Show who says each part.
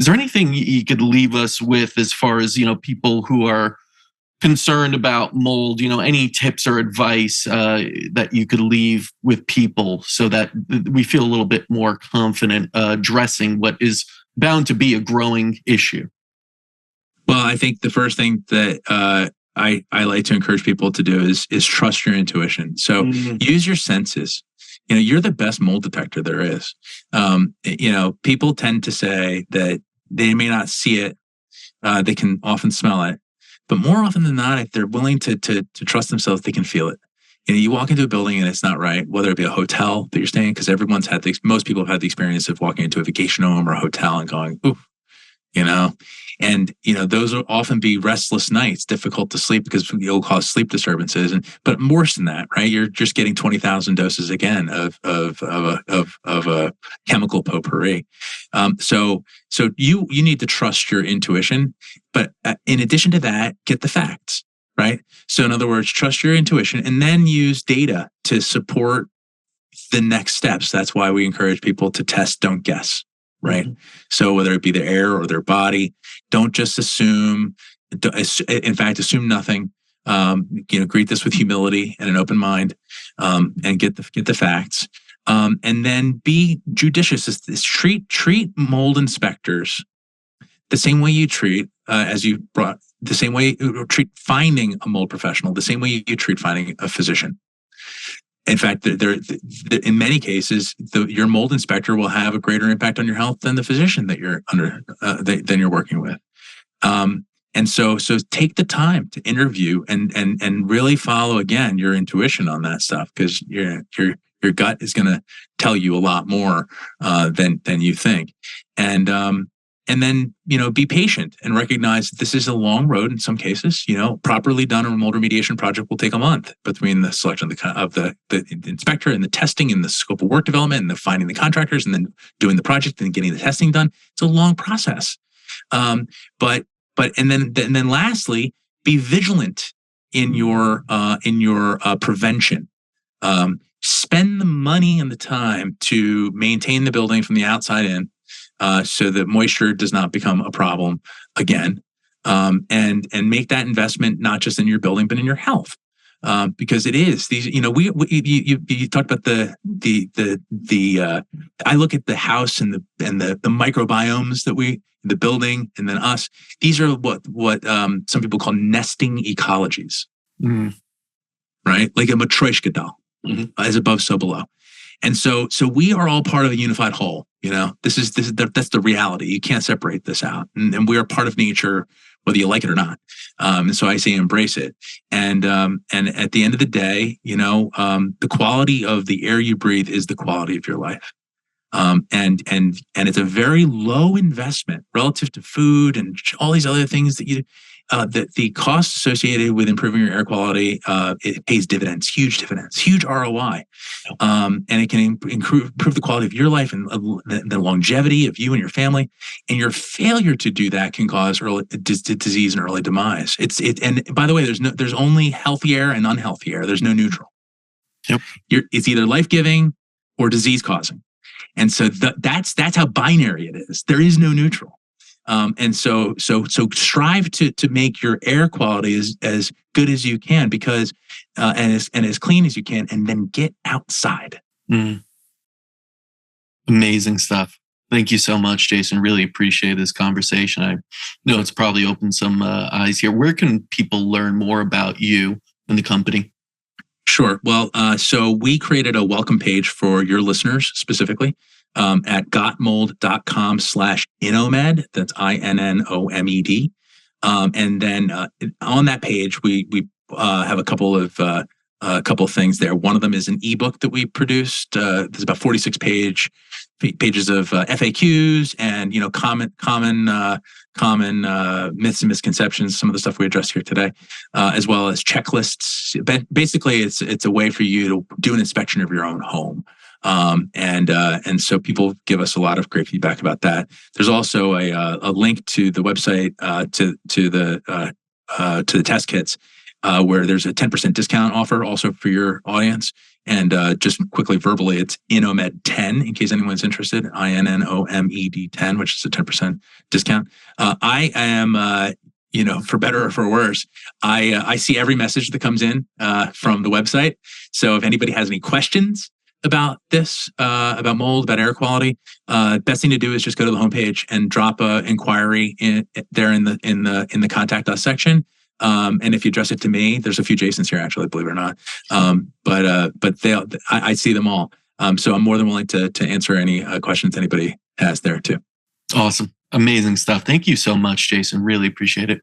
Speaker 1: Is there anything you could leave us with as far as, people who are concerned about mold, any tips or advice that you could leave with people so that we feel a little bit more confident addressing what is bound to be a growing issue?
Speaker 2: Well, I think the first thing that I like to encourage people to do is trust your intuition. So use your senses. You're the best mold detector there is. People tend to say that they may not see it. They can often smell it. But more often than not, if they're willing to trust themselves, they can feel it. You walk into a building and it's not right, whether it be a hotel that you're staying, because most people have had the experience of walking into a vacation home or a hotel and going, ooh, and those will often be restless nights, difficult to sleep because it'll cause sleep disturbances. But worse than that, right? You're just getting 20,000 doses again of a chemical potpourri. So you need to trust your intuition, but in addition to that, get the facts, right? So in other words, trust your intuition and then use data to support the next steps. That's why we encourage people to test, don't guess. Right. Mm-hmm. So whether it be their air or their body, don't just assume. In fact, assume nothing. Greet this with humility and an open mind, and get the facts. And then be judicious. Treat mold inspectors the same way you treat the same way you treat finding a mold professional, the same way you treat finding a physician. In fact, in many cases, your mold inspector will have a greater impact on your health than the physician that you're than you're working with. And so take the time to interview and really follow again your intuition on that stuff, because your gut is going to tell you a lot more than you think. And then, be patient and recognize that this is a long road in some cases. Properly done, a mold remediation project will take a month between the selection of the inspector and the testing and the scope of work development and the finding the contractors and then doing the project and getting the testing done. It's a long process. And then lastly, be vigilant in your prevention. Spend the money and the time to maintain the building from the outside in. So that moisture does not become a problem again, and make that investment not just in your building but in your health, because it is these. You talked about the I look at the house and the microbiomes that the building and then us. These are what some people call nesting ecologies, right? Like a Matryoshka doll, as above, so below. And so we are all part of a unified whole. That's the reality. You can't separate this out. And we are part of nature, whether you like it or not. And so I say embrace it. And at the end of the day, the quality of the air you breathe is the quality of your life. And it's a very low investment relative to food and all these other things that the costs associated with improving your air quality, it pays dividends, huge ROI. And it can improve the quality of your life and the longevity of you and your family. And your failure to do that can cause early disease and early demise. And by the way, there's only healthy air and unhealthy air. There's no neutral.
Speaker 1: Yep.
Speaker 2: It's either life-giving or disease-causing. And so that's how binary it is. There is no neutral. And so strive to make your air quality as good as you can, because and as clean as you can, and then get outside.
Speaker 1: Amazing stuff. Thank you so much, Jason. Really appreciate this conversation. I know it's probably opened some eyes here. Where can people learn more about you and the company?
Speaker 2: Sure. Well, so we created a welcome page for your listeners specifically at gotmold.com/InnoMed. That's INNOMED. And then on that page, we have a couple of things there. One of them is an ebook that we produced. There's about 46 pages of FAQs and common myths and misconceptions. Some of the stuff we addressed here today, as well as checklists. But basically, it's a way for you to do an inspection of your own home. And so people give us a lot of great feedback about that. There's also a link to the website to the test kits. where there's a 10% discount offer also for your audience. And just quickly verbally, it's INNOMED10 in case anyone's interested. INNOMED 10, which is a 10% discount. I am, for better or for worse, I see every message that comes in from the website. So if anybody has any questions about this, about mold, about air quality, best thing to do is just go to the homepage and drop an inquiry there in the contact us section. And if you address it to me, there's a few Jasons here, actually, believe it or not. But I see them all. So I'm more than willing to answer any questions anybody has there too.
Speaker 1: Awesome. Amazing stuff. Thank you so much, Jason. Really appreciate it.